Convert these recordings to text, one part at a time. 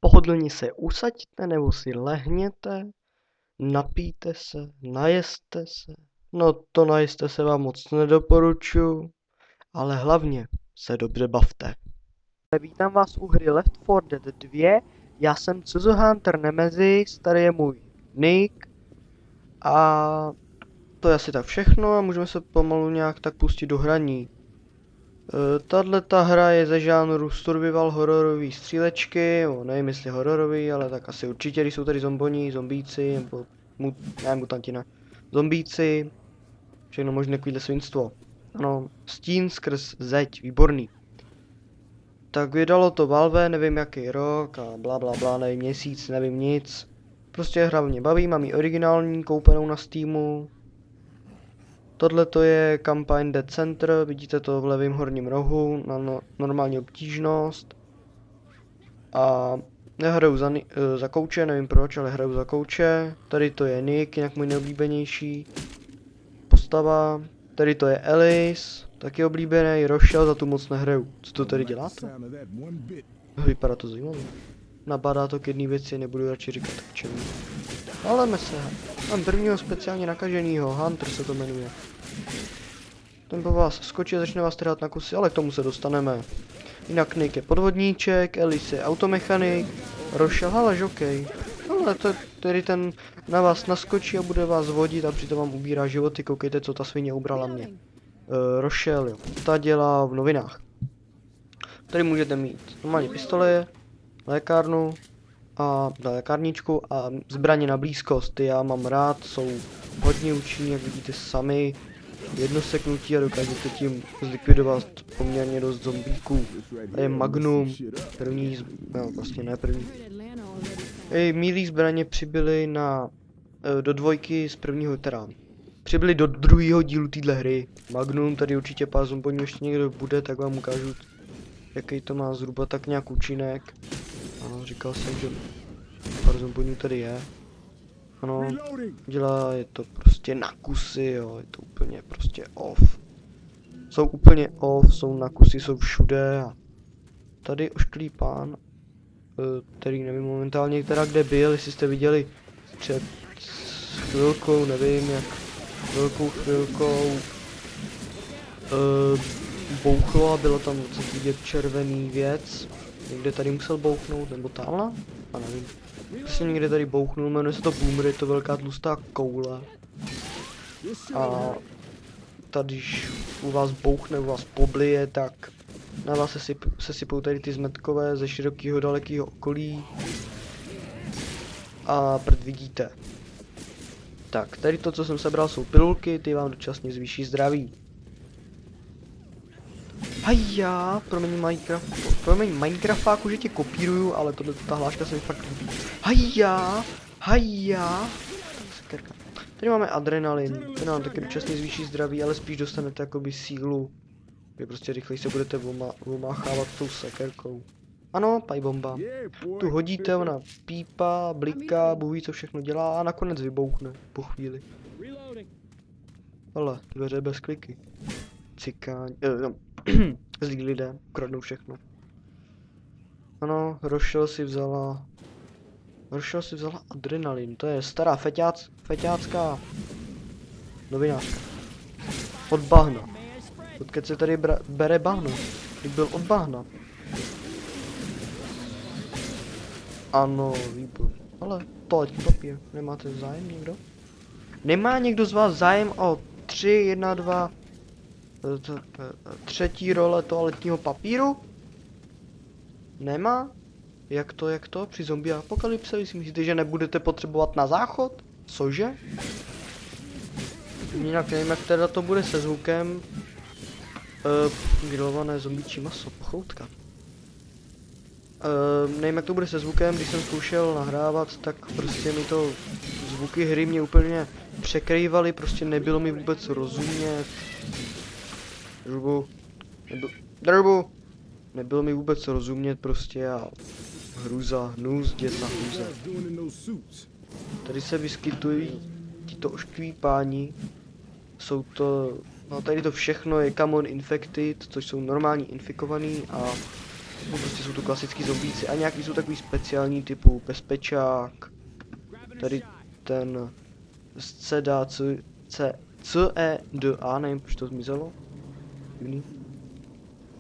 Pohodlně se usaďte nebo si lehněte, napijte se, najeste se. No to najeste se vám moc nedoporučuji, ale hlavně se dobře bavte. Vítám vás u hry Left 4 Dead 2, já jsem Cuzo Hunter Nemesis, tady je můj nick a to je asi tak všechno a můžeme se pomalu nějak tak pustit do hraní. Tato hra je ze žánru survival hororový střílečky, nevím jestli hororový, ale tak asi určitě, když jsou tady zombíci, nebo ne mutanti ne, zombíci, všechno možné takovýhle svinstvo. Ano, stín skrz zeď, výborný. Tak vydalo to Valve, nevím jaký rok a bla bla bla, nevím měsíc, nevím nic. Prostě hra mě baví, mám ji originální, koupenou na Steamu. Tohle to je kampaň Dead Center, vidíte to v levém horním rohu na normální obtížnost. A já hraju za kouče, nevím proč, ale hraju za kouče. Tady to je Nick, jinak můj neoblíbenější postava. Tady to je Alice, taky oblíbený, Rochelle, za tu moc nehraju. Co to tady děláte? Vypadá to zajímavě. Nabádá to k jedné věci, nebudu radši říkat k čemu. Ale se. Mám prvního speciálně nakaženýho, Hunter se to jmenuje. Ten po vás skočí a začne vás trhat na kusy, ale k tomu se dostaneme. Jinak Nick je podvodníček, Alice je automechanik, Rochelle halaž okej. Ale to tedy ten na vás naskočí a bude vás vodit a přitom vám ubírá životy, koukejte co ta svině ubrala mě. Rochelle, jo, ta dělá v novinách. Tady můžete mít normální pistole, lékárnu a lékárničku a zbraně na blízkost, ty já mám rád, jsou hodně účinní, jak vidíte sami. Jedno seknutí a dokážete tím zlikvidovat poměrně dost zombíků. Tady je Magnum, první, no vlastně ne první. Mílí zbraně přibyly do dvojky z prvního přibyly do druhého dílu téhle hry. Magnum, tady určitě pár zombonů ještě někdo bude, tak vám ukážu, jaký to má zhruba tak nějak účinek. Ano, říkal jsem, že pár zombonů tady je. Ano, je to prostě na kusy, jo, je to úplně prostě off. Jsou úplně off, jsou na kusy, jsou všude a tady ošklý pán, který nevím momentálně teda kde byl, jestli jste viděli před chvilkou, nevím jak velkou chvilkou bouchlo a bylo tam vidět červený věc. Někde tady musel bouchnout, nebo tamhle? A nevím. Prostě někde tady bouchnul, jmenuje se to Boomer, je to velká tlustá koule. A tady, když u vás bouchne, u vás poblije, tak na vás se sypou tady ty zmetkové ze širokého dalekého okolí. A prd vidíte. Tak, tady to, co jsem sebral, jsou pilulky, ty vám dočasně zvýší zdraví. Hajja, promiň Minecraftáku, že tě kopíruju, ale ta hláška se mi fakt líbí. Hajja. Tady máme adrenalin, ten nám taky dočasně zvýší zdraví, ale spíš dostanete jakoby sílu. Vy prostě rychleji se budete omáchávat tou sekerkou. Ano, pajbomba. Tu hodíte, ona pípá, bliká, Bůh ví co všechno dělá a nakonec vybouchne po chvíli. Ale dveře bez kliky. Cikáň, zlí lidé, kradnou všechno. Ano, Rochelle si vzala adrenalin, to je stará feťácká novinářka. Od bahna. Odkud se tady bere bahno? Když byl od bahna. Ano, výborně. Ale toaletní papír, nemáte zájem někdo? Nemá někdo z vás zájem o 3, 1, 2... třetí role toaletního papíru? Nemá? Jak to? Při zombie apokalypse si myslíte, že nebudete potřebovat na záchod? Cože? Jinak nevím, jak teda to bude se zvukem. Grilované zombíčí maso, pochoutka. Nevím, jak to bude se zvukem, když jsem zkoušel nahrávat, tak prostě mi to zvuky hry mě úplně překrývaly, prostě nebylo mi vůbec rozumět. Drbu. Nebylo mi vůbec rozumět prostě a hnus, dět na hruze. Tady se vyskytují tito oškliví páni. Jsou to, no tady to všechno je common infected, což jsou normální infikovaný a No prostě jsou to klasický zombíci a nějaký jsou takový speciální typu bezpečák. Tady ten CEDA, CEDA, nevím proč to zmizelo. Divný.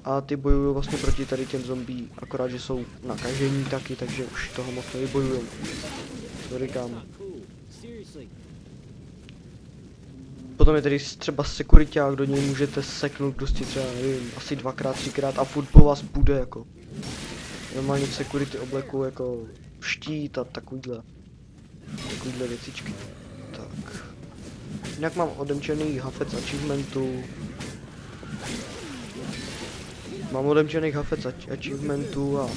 A ty bojují vlastně proti tady těm zombí, akorát že jsou nakažení taky, takže už toho moc nevybojují. Sorry kámo. Potom je tady třeba sekuriťák, do něj můžete seknout prostě třeba, nevím, asi 2x, 3x a furt po vás bude jako. Normálně v security obleku jako štít a takovýhle věcičky. Tak. Jinak mám odemčený hafec achievementu. Mám odemčených hafec achievementu a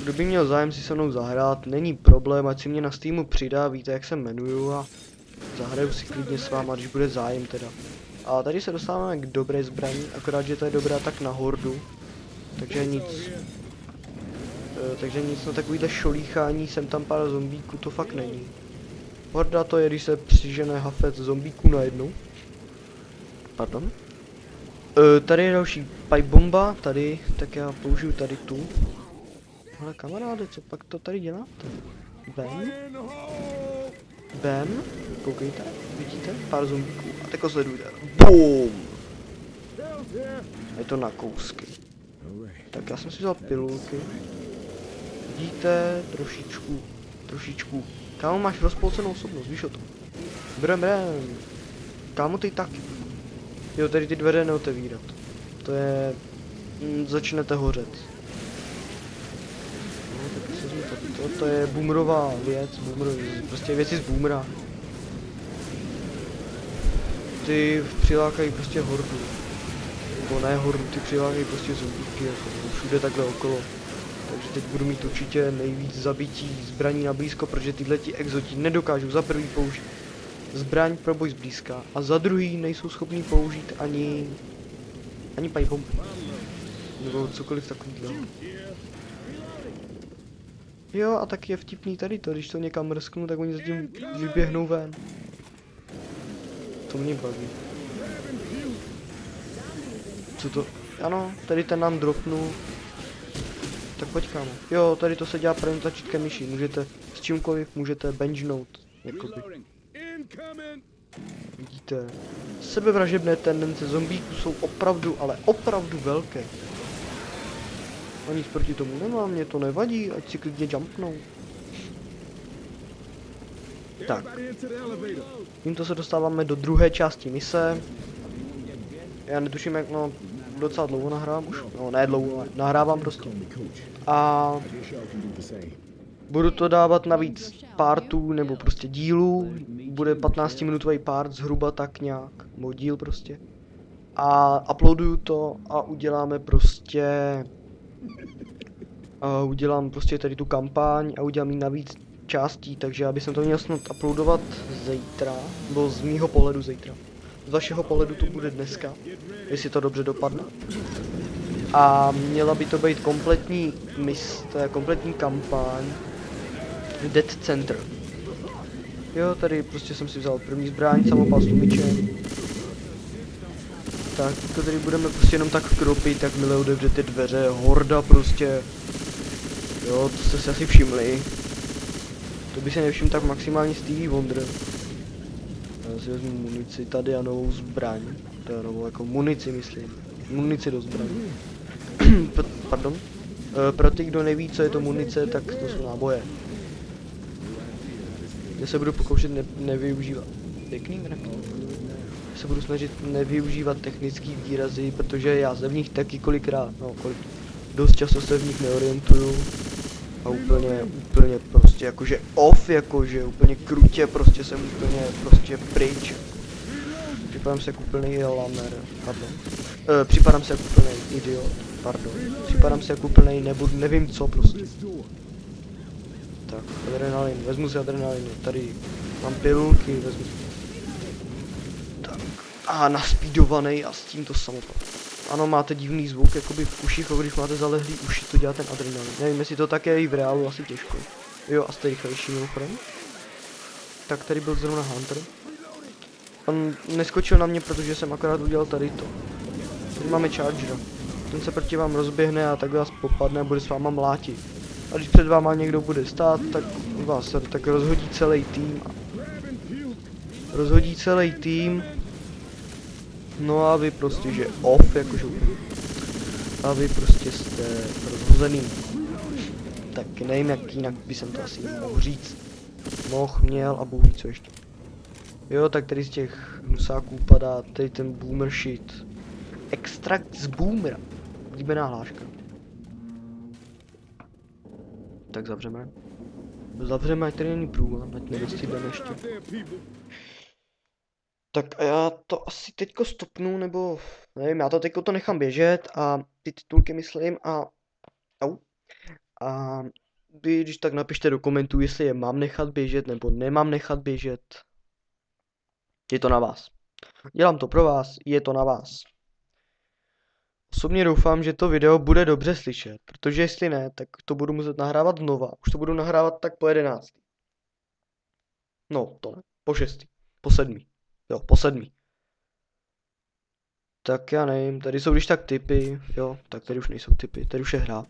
kdo by měl zájem si se mnou zahrát, není problém, ať si mě na Steamu přidá, víte jak se jmenuju a zahraju si klidně s váma, když bude zájem teda. A tady se dostáváme k dobré zbraní, akorát že to je dobrá tak na hordu. Takže nic na takovýhle šolíchání, sem tam pár zombíků, to fakt není. Horda to je, když se přižene hafec zombíků najednou. Pardon. Tady je další pipe bomba, tady, tak já použiju tady tu. Ale kamaráde, co pak to tady děláte? Bam, koukejte, vidíte, pár zombíků a teďko sledujte. BOOM! Je to na kousky. Tak já jsem si vzal pilulky. Vidíte, trošičku. Kámo, máš rozpolcenou osobnost, víš o tom. Brem. Kámo, ty taky. Jo, tady ty dveře neotevírat. To je... začnete hořet. No, tak se říká, to je boomerová věc, prostě věci z boomera. Ty přilákají prostě hordu. Nebo ne hordu, ty přilákají prostě zombíky, jako všude takhle okolo. Takže teď budu mít určitě nejvíc zabití zbraní na blízko, protože tyhle ti exoti nedokážou za prvý použít zbraň pro boj zblízka a za druhý nejsou schopní použít ani pipe bombu. Nebo cokoliv takového. Jo, a taky je vtipný tady to, když to někam mrsknu, tak oni zatím vyběhnou ven. To mě baví. Co to? Ano, tady ten nám dropnul. Tak pojď kámo. Jo, tady to se dělá pravým tlačítkem myší. Můžete s čímkoliv, můžete benchnout. Jakoby. Vidíte. Sebevražebné tendence zombíků jsou opravdu, ale opravdu velké. A nic proti tomu nemám, mě to nevadí, ať si klidně jumpnou. Tak. Tímto se dostáváme do druhé části mise. Já netuším jak, no, docela dlouho nahrávám už. No, ne dlouho, ale nahrávám prostě. A budu to dávat navíc partů, nebo prostě dílů. Bude 15-minutový part, zhruba tak nějak. Nebo díl prostě. A uploaduju to a udělám prostě tady tu kampaň a udělám ji navíc částí, takže já bych to měl snad uploadovat zítra, nebo z mýho pohledu zítra. Z vašeho pohledu to bude dneska, jestli to dobře dopadne. A měla by to být kompletní kompletní kampaň Dead Center. Jo, tady prostě jsem si vzal první zbraň, samopal s tlumičem. Tak, to tady budeme prostě jenom tak vkropit, tak milé otevřete dveře, horda prostě. Jo, to jste si asi všimli. To by se nevšiml tak maximálně Stevie Wonder. Já si vezmu munici tady a novou zbraň. To je novou jako munici myslím. Munici do zbraně. Pardon. Pro ty, kdo neví, co je to munice, tak to jsou náboje. Já se budu pokoušet nevyužívat. Pěkný mrak. Já se budu snažit nevyužívat technický výrazy, protože já se v nich taky dost často se v nich neorientuju. A úplně prostě jakože off, jakože úplně krutě, prostě jsem úplně prostě pryč. Připadám se jako úplný lamer, pardon. Připadám se jako úplný idiot, pardon. Připadám se jako úplný nevím co prostě. Tak, adrenalin, vezmu si adrenalin, tady mám pilulky, vezmu si. Tak, a naspídovaný a s tím to samopal. Ano, máte divný zvuk, jakoby v uších, když máte zalehlý uši, to dělá ten adrenalin. Nevím, jestli to také i v reálu, asi těžko. Jo, a jste rychlejší mimochodem. Tak tady byl zrovna Hunter. On neskočil na mě, protože jsem akorát udělal tady to. Tady máme Chargera. ten se proti vám rozběhne a tak vás popadne a bude s váma mlátit. A když před váma někdo bude stát, tak vás tak rozhodí celý tým. Rozhodí celý tým. No a vy prostě, že off, jakože a vy prostě jste rozhozený. Tak nevím, jak jinak by jsem to asi mohl říct. Měl a bůh ví co ještě. Jo, tak tady z těch hnusáků padá tady ten boomer shit. Extrakt z boomera. Líbená hláška. Tak zavřeme. Zavřeme, ať tady není průvan, ať nedostydeme ještě. Tak a já to asi teďko stopnu, nebo nevím, já to teďko to nechám běžet a ty titulky myslím a vy když tak napište do komentů, jestli je mám nechat běžet nebo nemám nechat běžet. Je to na vás. Dělám to pro vás, je to na vás. Osobně doufám, že to video bude dobře slyšet, protože jestli ne, tak to budu muset nahrávat znova. Už to budu nahrávat tak po 11. No, to ne, po 6. Po 7. Jo, po 7. Tak já nevím, tady jsou když tak tipy, jo, tak tady už nejsou tipy, tady už je hra.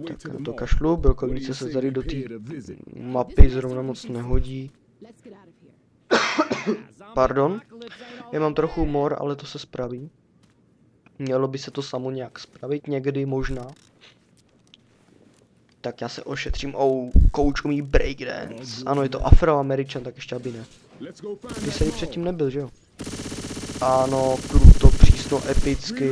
Tak na to kašlu, brokovnice se tady do té mapy zrovna moc nehodí. Pardon, já mám trochu humor, ale to se spraví. Mělo by se to samo nějak spravit, někdy možná. Tak já se ošetřím, coach umí breakdance. Ano, je to Afroameričan, tak ještě aby ne. Ty jsi předtím nebyl, že jo? Ano, kruto, přísno, epicky.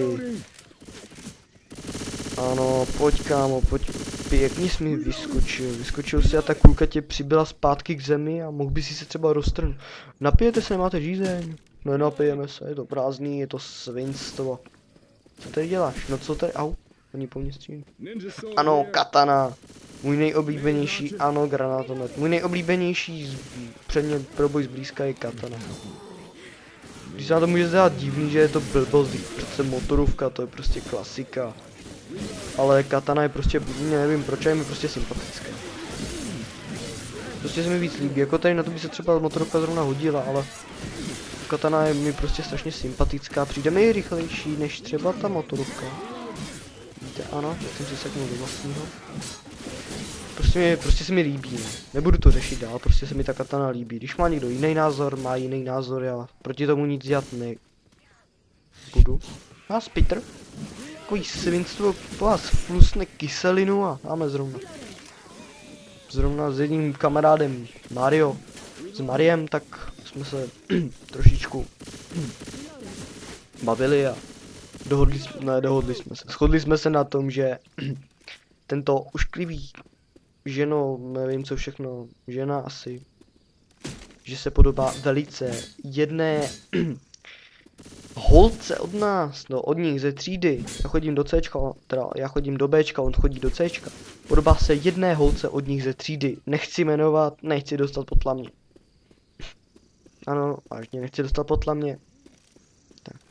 Ano, pojď kámo, pojď. Pěkně jsi mi vyskočil. Vyskočil si a ta kulka tě přibyla zpátky k zemi a mohl by si se třeba roztrhnout. Napijete se, nemáte žízeň? No napijeme se, je to prázdný, je to svinstvo. Co tady děláš? No co tady? Au, oni po mně střílí. Ano, katana. Můj nejoblíbenější, ano, granátomet. Můj nejoblíbenější předmět pro boj zblízka je katana. Když se na to může zdát divný, že je to blbost, přece motorovka, to je prostě klasika. Ale katana je prostě, nevím proč, je mi prostě sympatická. Prostě se mi víc líbí, jako tady na to by se třeba motorovka zrovna hodila, ale katana je mi prostě strašně sympatická, přijde mi rychlejší než třeba ta motorovka. Víte, ano, já jsem si seknul do vlastního. Prostě se mi líbí, ne? Nebudu to řešit dál, prostě se mi ta katana líbí. Když má někdo jiný názor, má jiný názor, já proti tomu nic dělat nebudu. A Peter? Takový svinstvo po vás flusne kyselinu a máme zrovna s jedním kamarádem Mario, s Mariem, tak jsme se trošičku bavili a shodli jsme se na tom, že tento ušklivý ženo, nevím co všechno, žena asi, že se podobá velice jedné holce od nás, no od nich ze třídy. Já chodím do Cčka, teda já chodím do Bčka, on chodí do Cčka. Podobá se jedné holce od nich ze třídy. Nechci jmenovat, nechci dostat potla mě. Ano, vážně, nechci dostat potla mě. Tak,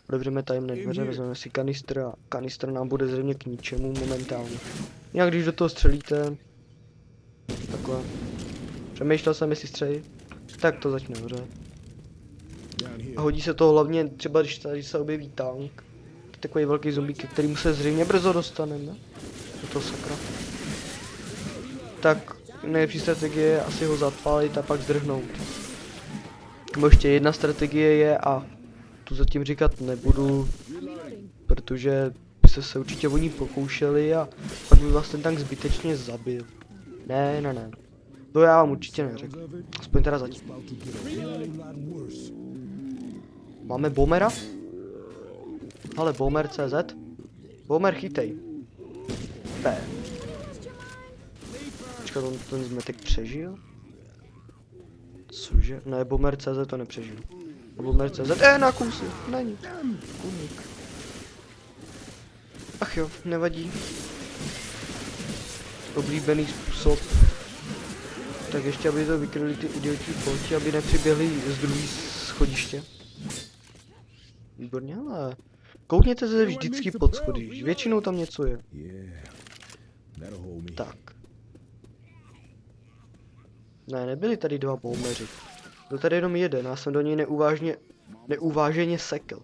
otevřeme tajemné dveře, vezmeme si kanistr a kanistr nám bude zřejmě k ničemu momentálně. Jak když do toho střelíte, takhle. Přemýšlel jsem, jestli střelit, tak to začne hořet. A hodí se to hlavně třeba, když tady se objeví tank. Takový velký zombie, ke kterému se zřejmě brzo dostaneme. Je to sakra. Tak nejlepší strategie je asi ho zapálit a pak zdrhnout. Nebo ještě jedna strategie je, a tu zatím říkat nebudu, protože byste se určitě o ní pokoušeli a pak by vás ten tank zbytečně zabil. Ne. To já vám určitě neřeknu. Aspoň teda zatím. Máme boomera? Ale boomer CZ? Boomer chytej. P. Počkat, ten zmetek přežil? Cože? Ne, boomer CZ to nepřežil. Boomer CZ, na kusy, není. Kuník. Ach jo, nevadí. Oblíbený způsob. Tak ještě, aby to vykryli ty idiotí polti, aby nepřiběhli z druhé schodiště. Výborně, ale koukněte se vždycky pod schody, většinou tam něco je. Tak. Ne, nebyli tady dva boomeři. Byl tady jenom jeden, já jsem do něj neuváženě sekl.